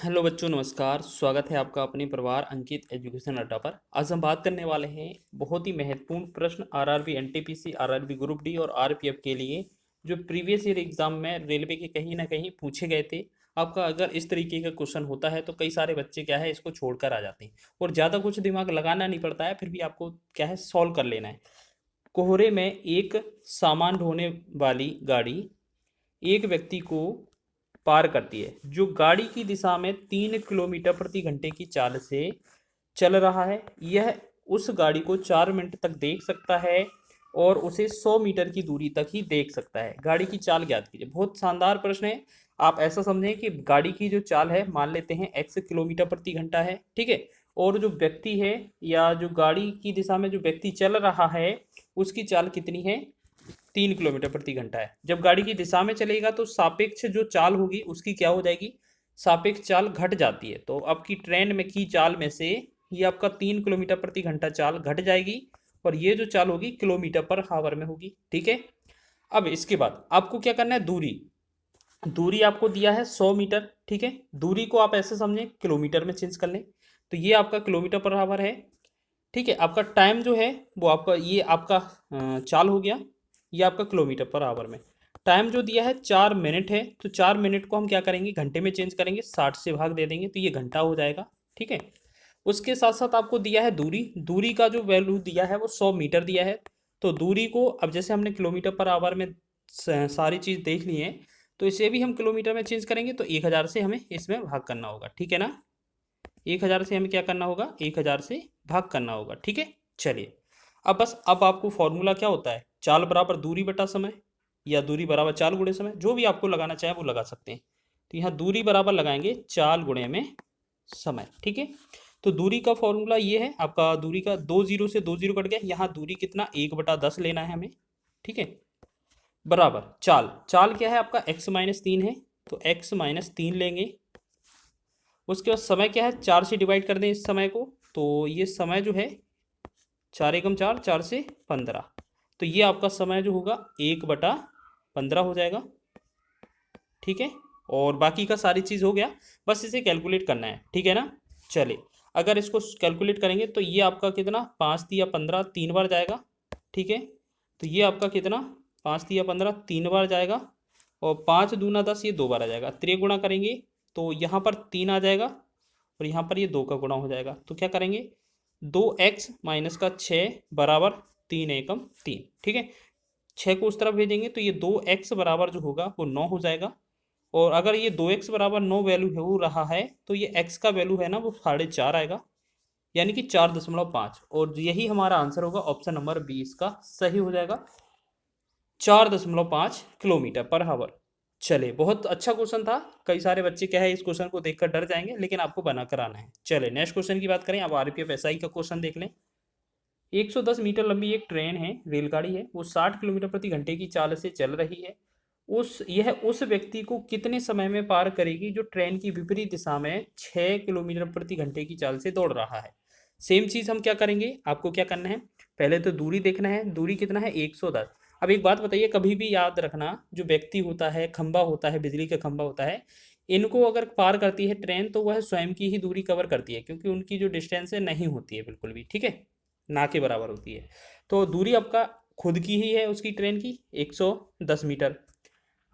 Hello बच्चों, नमस्कार। स्वागत है आपका अपने परिवार अंकित एजुकेशन अड्डा पर। आज हम बात करने वाले हैं बहुत ही महत्वपूर्ण प्रश्न RRB NTPC RRB group D और आरपीएफ के लिए, जो प्रीवियस ईयर एग्जाम में रेलवे के कहीं ना कहीं पूछे गए थे। आपका अगर इस तरीके का क्वेश्चन होता है तो कई सारे बच्चे क्या है इसको छोड़कर आ जाते हैं और ज़्यादा कुछ दिमाग लगाना नहीं पड़ता है, फिर भी आपको क्या है सॉल्व कर लेना है। कोहरे में एक सामान ढोने वाली गाड़ी एक व्यक्ति को पार करती है जो गाड़ी की दिशा में 3 किलोमीटर प्रति घंटे की चाल से चल रहा है। यह उस गाड़ी को 4 मिनट तक देख सकता है और उसे 100 मीटर की दूरी तक ही देख सकता है। गाड़ी की चाल ज्ञात कीजिए। बहुत शानदार प्रश्न है। आप ऐसा समझें कि गाड़ी की जो चाल है मान लेते हैं x किलोमीटर प्रति घंटा है, ठीक है। और जो व्यक्ति है या जो गाड़ी की दिशा में जो व्यक्ति चल रहा है उसकी चाल कितनी है? 3 किलोमीटर प्रति घंटा है। जब गाड़ी की दिशा में चलेगा तो सापेक्ष जो चाल होगी उसकी क्या हो जाएगी? सापेक्ष चाल घट जाती है। तो आपकी ट्रेन में की चाल में से ये आपका 3 किलोमीटर प्रति घंटा चाल घट जाएगी और ये जो चाल होगी किलोमीटर पर हावर में होगी, ठीक है। अब इसके बाद आपको क्या करना है? दूरी दूरी आपको दिया है 100 मीटर, ठीक है। दूरी को आप ऐसे समझें किलोमीटर में चेंज कर लें तो ये आपका किलोमीटर पर हावर है, ठीक है। आपका टाइम जो है वो आपका ये आपका चाल हो गया, ये आपका किलोमीटर पर आवर में। टाइम जो दिया है 4 मिनट है तो 4 मिनट को हम क्या करेंगे? घंटे में चेंज करेंगे, 60 से भाग दे देंगे तो ये घंटा हो जाएगा, ठीक है। उसके साथ साथ आपको दिया है दूरी। दूरी का जो वैल्यू दिया है वो 100 मीटर दिया है। तो दूरी को अब जैसे हमने किलोमीटर पर आवर में सारी चीज़ देख ली है तो इसे भी हम किलोमीटर में चेंज करेंगे तो 1000 से हमें इसमें भाग करना होगा, ठीक है ना। 1000 से हमें क्या करना होगा? 1000 से भाग करना होगा, ठीक है। चलिए अब आपको फॉर्मूला क्या होता है? चाल बराबर दूरी बटा समय या दूरी बराबर चाल गुणे समय, जो भी आपको लगाना चाहे वो लगा सकते हैं। तो यहाँ दूरी बराबर लगाएंगे चाल गुणे में समय, ठीक है। तो दूरी का फॉर्मूला ये है आपका, दूरी का 2 जीरो से 2 जीरो कट गया। यहाँ दूरी कितना? 1/10 लेना है हमें, ठीक है। बराबर चाल, चाल क्या है आपका? x-3 है तो x-3 लेंगे। उसके बाद समय क्या है? 4 से डिवाइड कर दें इस समय को तो ये समय जो है 4 एकम 4, 4 से 15, तो ये आपका समय जो होगा 1/15 हो जाएगा, ठीक है। और बाकी का सारी चीज़ हो गया, बस इसे कैलकुलेट करना है, ठीक है ना। चलिए अगर इसको कैलकुलेट करेंगे तो ये आपका कितना? 5×3 = 15, 3 बार जाएगा, ठीक है। तो ये आपका कितना? 5×3 = 15, 3 बार जाएगा। और 5×2 = 10, ये 2 बार आ जाएगा। त्रिगुणा करेंगे तो यहाँ पर 3 आ जाएगा और यहाँ पर ये 2 का गुणा हो जाएगा। तो क्या करेंगे? 2x माइनस का 6 बराबर 3 एकम 3, ठीक है। 6 को उस तरफ भेजेंगे तो ये 2x बराबर जो होगा वो 9 हो जाएगा। और अगर ये 2x बराबर 9 वैल्यू हो रहा है तो ये x का वैल्यू है ना वो 4.5 आएगा, यानी कि 4.5। और यही हमारा आंसर होगा, ऑप्शन नंबर बी इसका सही हो जाएगा, 4.5 किलोमीटर पर हावर। चले, बहुत अच्छा क्वेश्चन था। कई सारे बच्चे क्या है इस क्वेश्चन को देखकर डर जाएंगे, लेकिन आपको बना कर आना है। चले नेक्स्ट क्वेश्चन की बात करें। अब आरपीएफ एसआई का क्वेश्चन देख लें। 110 मीटर लंबी एक ट्रेन है, रेलगाड़ी है, वो 60 किलोमीटर प्रति घंटे की चाल से चल रही है। यह उस व्यक्ति को कितने समय में पार करेगी जो ट्रेन की विपरीत दिशा में 6 किलोमीटर प्रति घंटे की चाल से दौड़ रहा है? सेम चीज हम क्या करेंगे, आपको क्या करना है? पहले तो दूरी देखना है। दूरी कितना है? 110। अब एक बात बताइए, कभी भी याद रखना, जो व्यक्ति होता है, खंबा होता है, बिजली का खंबा होता है, इनको अगर पार करती है ट्रेन तो वह स्वयं की ही दूरी कवर करती है, क्योंकि उनकी जो डिस्टेंस है नहीं होती है बिल्कुल भी, ठीक है, ना के बराबर होती है। तो दूरी आपका खुद की ही है उसकी, ट्रेन की 110 मीटर।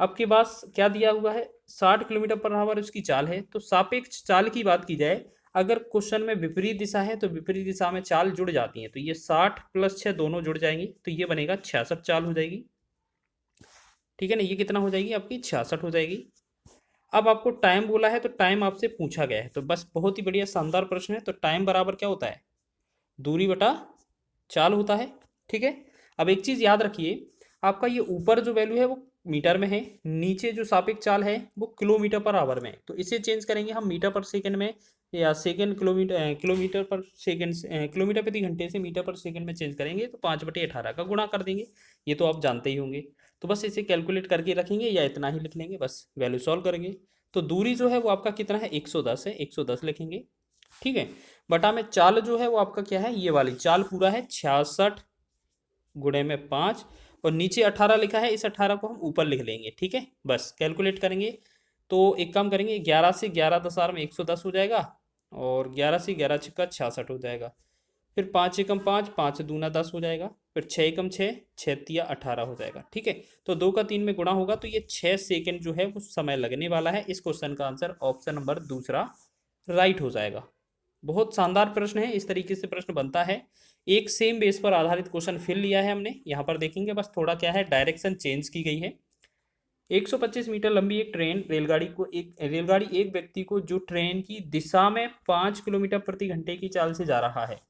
आपके पास क्या दिया हुआ है? 60 किलोमीटर पर आवर उसकी चाल है। तो सापेक्ष चाल की बात की जाए, अगर क्वेश्चन में विपरीत दिशा है तो विपरीत दिशा में चाल जुड़ जाती है, तो ये 60 + 6 दोनों जुड़ जाएंगी तो ये बनेगा 66 चाल हो जाएगी, ठीक है ना। ये कितना हो जाएगी? आपकी 66 हो जाएगी। अब आपको टाइम बोला है तो टाइम आपसे पूछा गया है, तो बस बहुत ही बढ़िया शानदार प्रश्न है। तो टाइम बराबर क्या होता है? दूरी बटा चाल होता है, ठीक है। अब एक चीज याद रखिए, आपका ये ऊपर जो वैल्यू है वो मीटर में है, नीचे जो सापेक्ष चाल है वो किलोमीटर पर आवर में है। तो इसे चेंज करेंगे हम मीटर पर सेकंड में, या सेकंड किलोमीटर पर सेकंड किलोमीटर प्रति घंटे से मीटर पर सेकंड में चेंज करेंगे तो 5/18 का गुणा कर देंगे। ये तो आप जानते ही होंगे। तो बस इसे कैलकुलेट करके रखेंगे या इतना ही लिख लेंगे, बस वैल्यू सॉल्व करेंगे। तो दूरी जो है वो आपका कितना है? 110 है, 110 लिखेंगे, ठीक है। बटा में चाल जो है वो आपका क्या है? ये वाली चाल पूरा है 66 गुणे में 5, और नीचे 18 लिखा है, इस 18 को हम ऊपर लिख लेंगे, ठीक है। बस कैलकुलेट करेंगे तो एक काम करेंगे, 11 से 11 10 में 110 हो जाएगा, और 11 से 11 छक्का 66 हो जाएगा। फिर 5 एकम 5, 5 दूना 10 हो जाएगा। फिर 6 एकम 6, 6 तिया 18 हो जाएगा। ठीक है, तो 2 का 3 में गुणा होगा, तो ये 6 सेकेंड जो है वो समय लगने वाला है। इस क्वेश्चन का आंसर ऑप्शन नंबर दूसरा राइट हो जाएगा। बहुत शानदार प्रश्न है, इस तरीके से प्रश्न बनता है। एक सेम बेस पर आधारित क्वेश्चन फिर लिया है हमने, यहाँ पर देखेंगे बस थोड़ा क्या है, डायरेक्शन चेंज की गई है। 125 मीटर लंबी एक रेलगाड़ी एक व्यक्ति को जो ट्रेन की दिशा में 5 किलोमीटर प्रति घंटे की चाल से जा रहा है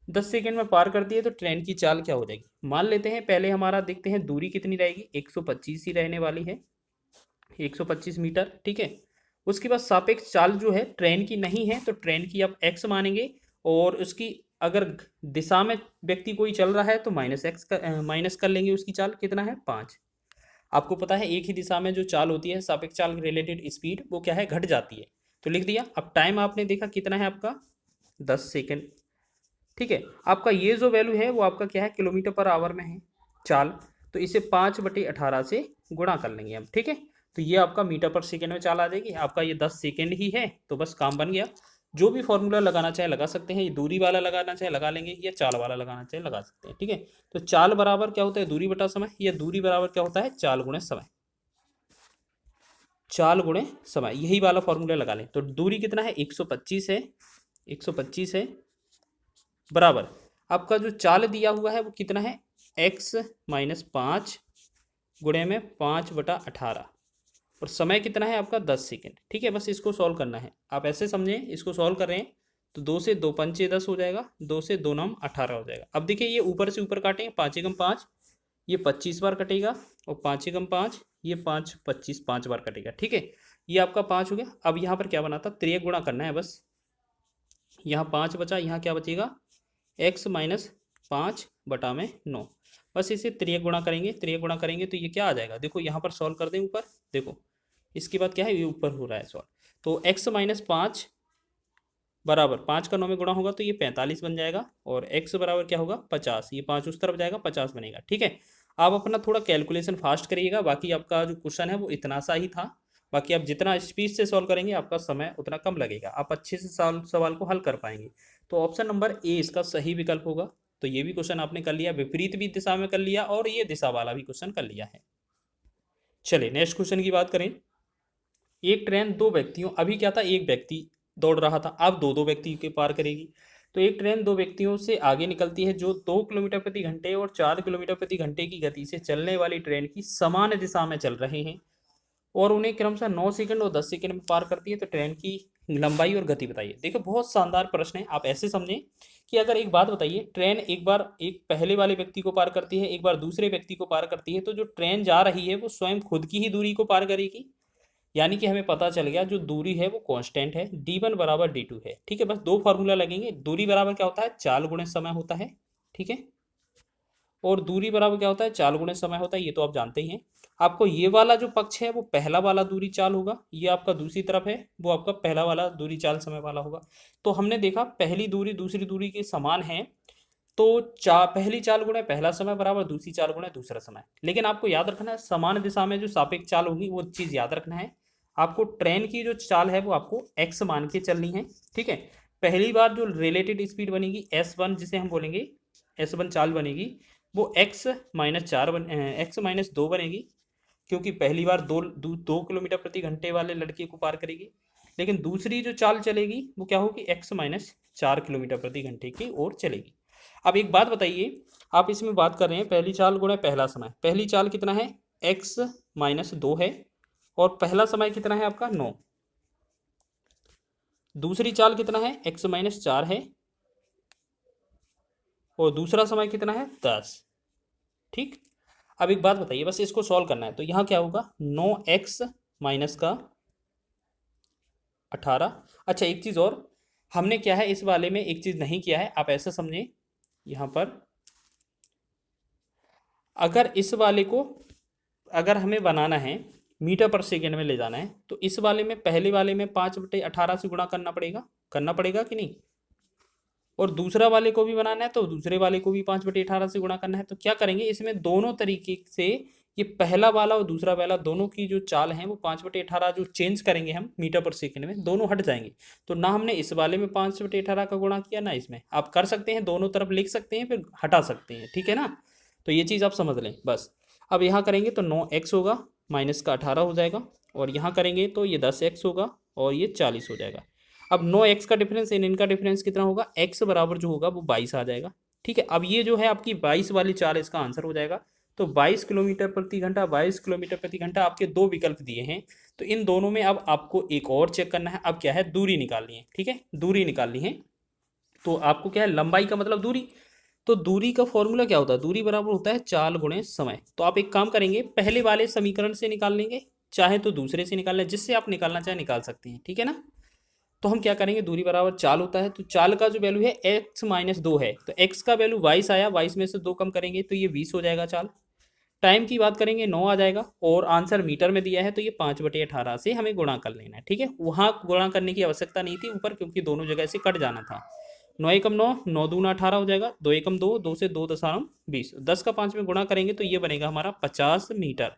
10 सेकंड में पार करती है, तो ट्रेन की चाल क्या हो जाएगी। मान लेते हैं पहले हमारा देखते हैं दूरी कितनी रहेगी, 125 ही रहने वाली है, 125 मीटर। ठीक है, उसके बाद सापेक्ष चाल जो है ट्रेन की नहीं है, तो ट्रेन की आप x मानेंगे, और उसकी अगर दिशा में व्यक्ति कोई चल रहा है तो माइनस कर लेंगे, उसकी चाल कितना है 5। आपको पता है एक ही दिशा में जो चाल होती है सापेक्ष चाल रिलेटेड स्पीड वो क्या है, घट जाती है, तो लिख दिया। अब टाइम आपने देखा कितना है आपका 10 सेकेंड। ठीक है, आपका ये जो वैल्यू है वो आपका क्या है, किलोमीटर पर आवर में है चाल, तो इसे 5/18 से गुणा कर लेंगे हम। ठीक है, तो ये आपका मीटर पर सेकेंड में चाल आ जाएगी। आपका ये 10 सेकेंड ही है, तो बस काम बन गया। जो भी फॉर्मूला लगाना चाहे लगा सकते हैं, ये दूरी वाला लगाना चाहे लगा लेंगे, या चाल वाला लगाना चाहे लगा सकते हैं। ठीक है, तो चाल बराबर क्या होता है, दूरी बटा समय, या दूरी बराबर क्या होता है, चाल गुणे समय, चाल गुणे समय, यही वाला फॉर्मूला लगा लें। तो दूरी कितना है, 125 है, 125 है, बराबर आपका जो चाल दिया हुआ है वो कितना है, x-5 गुणे में 5/18, और समय कितना है आपका 10 सेकेंड। ठीक है, बस इसको सॉल्व करना है, आप ऐसे समझें, इसको सॉल्व कर रहे हैं तो 2 से 2 पंचे 10 हो जाएगा, 2 से 2 9 18 हो जाएगा। अब देखिए ये ऊपर से ऊपर काटेंगे, 5 एकम 5 ये 25 बार कटेगा, और 5 एकम 5 ये 5 25 5 बार कटेगा। ठीक है, ये आपका 5 हो गया। अब यहाँ पर क्या बनाता, त्रिय गुणा करना है बस, यहाँ 5 बचा, यहाँ क्या बचेगा, x-5/9। बस इसे त्रिय गुणा करेंगे, त्रिय गुणा करेंगे तो ये क्या आ जाएगा, देखो यहाँ पर सॉल्व कर दें ऊपर, देखो इसके बाद क्या है, ये ऊपर हो रहा है सॉल्व, तो x-5 बराबर 5 का 9 में गुणा होगा तो ये 45 बन जाएगा, और x बराबर क्या होगा 50, ये 5 उस तरफ जाएगा 50 बनेगा। ठीक है, आप अपना थोड़ा कैलकुलेशन फास्ट करिएगा, बाकी आपका जो क्वेश्चन है वो इतना सा ही था। बाकी आप जितना स्पीड से सॉल्व करेंगे आपका समय उतना कम लगेगा, आप अच्छे से सवाल को हल कर पाएंगे। तो ऑप्शन नंबर ए इसका सही विकल्प होगा। तो ये भी क्वेश्चन आपने कर लिया, विपरीत भी दिशा में कर लिया, और ये दिशा वाला भी क्वेश्चन कर लिया है। चलिए नेक्स्ट क्वेश्चन की बात करें। एक ट्रेन दो व्यक्तियों, अभी क्या था, एक व्यक्ति दौड़ रहा था, अब दो दो व्यक्ति के पार करेगी। तो एक ट्रेन दो व्यक्तियों से आगे निकलती है जो 2 किलोमीटर प्रति घंटे और 4 किलोमीटर प्रति घंटे की गति से चलने वाली ट्रेन की समान दिशा में चल रहे हैं, और उन्हें क्रमशः 9 सेकंड और 10 सेकंड में पार करती है, तो ट्रेन की लंबाई और गति बताइए। देखो बहुत शानदार प्रश्न है, आप ऐसे समझें कि अगर एक बात बताइए, ट्रेन एक बार एक पहले वाले व्यक्ति को पार करती है, एक बार दूसरे व्यक्ति को पार करती है, तो जो ट्रेन जा रही है वो स्वयं खुद की ही दूरी को पार करेगी, यानी कि हमें पता चल गया जो दूरी है वो कांस्टेंट है, d1 बराबर d2 है। ठीक है, बस दो फार्मूला लगेंगे, दूरी बराबर क्या होता है, चाल गुणे समय होता है। ठीक है, और दूरी बराबर क्या होता है, चाल गुणे समय होता है, ये तो आप जानते ही हैं। आपको ये वाला जो पक्ष है वो पहला वाला दूरी चाल होगा, ये आपका दूसरी तरफ है वो आपका पहला वाला दूरी चाल समय वाला होगा। तो हमने देखा पहली दूरी दूसरी दूरी के समान है, तो पहली चाल गुणे पहला समय बराबर दूसरी चाल गुणे दूसरा समय। लेकिन आपको याद रखना है समान दिशा में जो सापेक्ष चाल होगी वो चीज़ याद रखना है। आपको ट्रेन की जो चाल है वो आपको x मान के चलनी है। ठीक है, पहली बार जो रिलेटेड स्पीड बनेगी s1, जिसे हम बोलेंगे s1 चाल बनेगी, वो x-2 बनेगी, क्योंकि पहली बार 2 किलोमीटर प्रति घंटे वाले लड़के को पार करेगी। लेकिन दूसरी जो चाल चलेगी वो क्या होगी, x-4 किलोमीटर प्रति घंटे की ओर चलेगी। अब एक बात बताइए, आप इसमें बात कर रहे हैं पहली चाल गुणे पहला समय, पहली चाल कितना है, x-2 है, और पहला समय कितना है आपका 9, दूसरी चाल कितना है x-4 है, और दूसरा समय कितना है 10। ठीक, अब एक बात बताइए, बस इसको सॉल्व करना है, तो यहाँ क्या होगा 9x माइनस का 18। अच्छा एक चीज़ और, हमने क्या है इस वाले में एक चीज़ नहीं किया है, आप ऐसा समझें, यहाँ पर अगर इस वाले को अगर हमें बनाना है मीटर पर सेकेंड में ले जाना है, तो इस वाले में पहले वाले में 5/18 से गुणा करना पड़ेगा कि नहीं, और दूसरा वाले को भी बनाना है तो दूसरे वाले को भी 5/18 से गुणा करना है। तो क्या करेंगे, इसमें दोनों तरीके से ये पहला वाला और दूसरा वाला दोनों की जो चाल है वो 5/18 जो चेंज करेंगे हम मीटर पर सेकंड में, दोनों हट जाएंगे। तो ना हमने इस वाले में 5/18 का गुणा किया ना इसमें। आप कर सकते हैं, दोनों तरफ लिख सकते हैं फिर हटा सकते हैं, ठीक है ना। तो ये चीज़ आप समझ लें बस। अब यहाँ करेंगे तो 9x होगा, माइनस का 18 हो जाएगा, और यहाँ करेंगे तो ये 10x होगा और ये 40 हो जाएगा। अब 9x का डिफरेंस इनका डिफरेंस कितना होगा, x बराबर जो होगा वो 22 आ जाएगा, ठीक है। अब ये जो है आपकी 22 वाली चाल इसका आंसर हो जाएगा। तो 22 किलोमीटर प्रति घंटा, 22 किलोमीटर प्रति घंटा आपके दो विकल्प दिए हैं। तो इन दोनों में अब आपको एक और चेक करना है। अब क्या है, दूरी निकालनी है, ठीक है, दूरी निकालनी है। तो आपको क्या है, लंबाई का मतलब दूरी। तो दूरी का फॉर्मूला क्या होता है, दूरी बराबर होता है चाल गुणे समय। तो आप एक काम करेंगे, पहले वाले समीकरण से निकाल लेंगे, चाहे तो दूसरे से निकाल लें, जिससे आप निकालना चाहे निकाल सकते हैं, ठीक है ना। तो हम क्या करेंगे, दूरी बराबर चाल होता है, तो चाल का जो वैल्यू है x-2 है, तो x का वैल्यू 22 आया, 22 में से 2 कम करेंगे तो ये 20 हो जाएगा चाल। टाइम की बात करेंगे 9 आ जाएगा, और आंसर मीटर में दिया है तो ये 5/18 से हमें गुणा कर लेना है, ठीक है। वहाँ गुणा करने की आवश्यकता नहीं थी ऊपर, क्योंकि दोनों जगह से कट जाना था। 9 एकम 9, 9 दूना 18 हो जाएगा, 2 एकम 2, 2 से 2 दशमलव 20, 10 का 5 में गुणा करेंगे तो ये बनेगा हमारा 50 मीटर।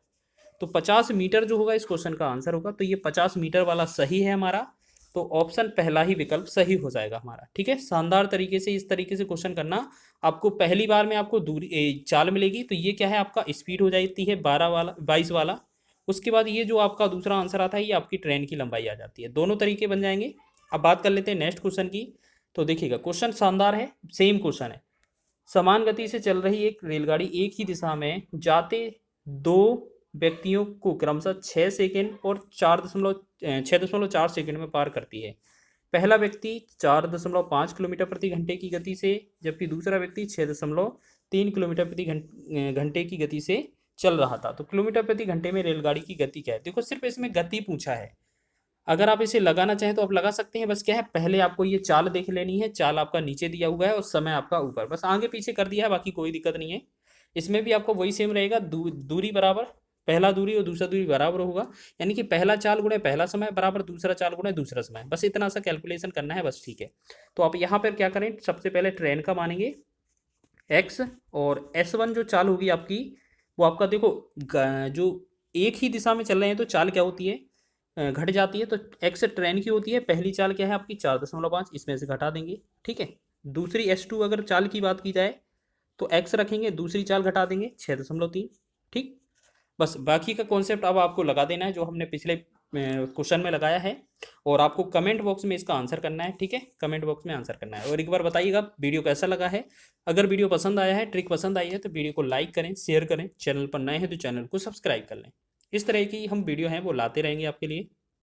तो 50 मीटर जो होगा इस क्वेश्चन का आंसर होगा। तो ये 50 मीटर वाला सही है हमारा। तो ऑप्शन पहला ही विकल्प सही हो जाएगा हमारा, ठीक है। शानदार तरीके से इस तरीके से क्वेश्चन करना। आपको पहली बार में आपको दूरी चाल मिलेगी, तो ये क्या है आपका स्पीड हो जाती है 22 वाला। उसके बाद ये जो आपका दूसरा आंसर आता है ये आपकी ट्रेन की लंबाई आ जाती है, दोनों तरीके बन जाएंगे। अब बात कर लेते हैं नेक्स्ट क्वेश्चन की। तो देखिएगा क्वेश्चन शानदार है, सेम क्वेश्चन है। समान गति से चल रही एक रेलगाड़ी एक ही दिशा में जाते दो व्यक्तियों को क्रमशः 6 सेकेंड और 6.4 सेकेंड में पार करती है। पहला व्यक्ति 4.5 किलोमीटर प्रति घंटे की गति से, जबकि दूसरा व्यक्ति 6.3 किलोमीटर प्रति घंटे की गति से चल रहा था। तो किलोमीटर प्रति घंटे में रेलगाड़ी की गति क्या है। देखो सिर्फ इसमें गति पूछा है, अगर आप इसे लगाना चाहें तो आप लगा सकते हैं। बस क्या है, पहले आपको ये चाल देख लेनी है, चाल आपका नीचे दिया हुआ है और समय आपका ऊपर, बस आगे पीछे कर दिया है, बाकी कोई दिक्कत नहीं है। इसमें भी आपको वही सेम रहेगा, दूरी बराबर पहला दूरी और दूसरा दूरी बराबर होगा, यानी कि पहला चाल गुणे पहला समय बराबर दूसरा चाल गुणे दूसरा समय, बस इतना सा कैलकुलेशन करना है बस, ठीक है। तो आप यहाँ पर क्या करें, सबसे पहले ट्रेन का मानेंगे x, और S1 जो चाल होगी आपकी वो आपका देखो जो एक ही दिशा में चल रहे हैं तो चाल क्या होती है, घट जाती है। तो x ट्रेन की होती है, पहली चाल क्या है आपकी 4.5, इसमें से घटा देंगे, ठीक है। दूसरी S2 अगर चाल की बात की जाए तो x रखेंगे, दूसरी चाल घटा देंगे 6.3, ठीक। बस बाकी का कॉन्सेप्ट अब आपको लगा देना है जो हमने पिछले क्वेश्चन में लगाया है, और आपको कमेंट बॉक्स में इसका आंसर करना है, ठीक है। कमेंट बॉक्स में आंसर करना है, और एक बार बताइएगा वीडियो कैसा लगा है। अगर वीडियो पसंद आया है, ट्रिक पसंद आई है, तो वीडियो को लाइक करें, शेयर करें, चैनल पर नए हैं तो चैनल को सब्सक्राइब कर लें। इस तरह की हम वीडियो हैं वो लाते रहेंगे आपके लिए।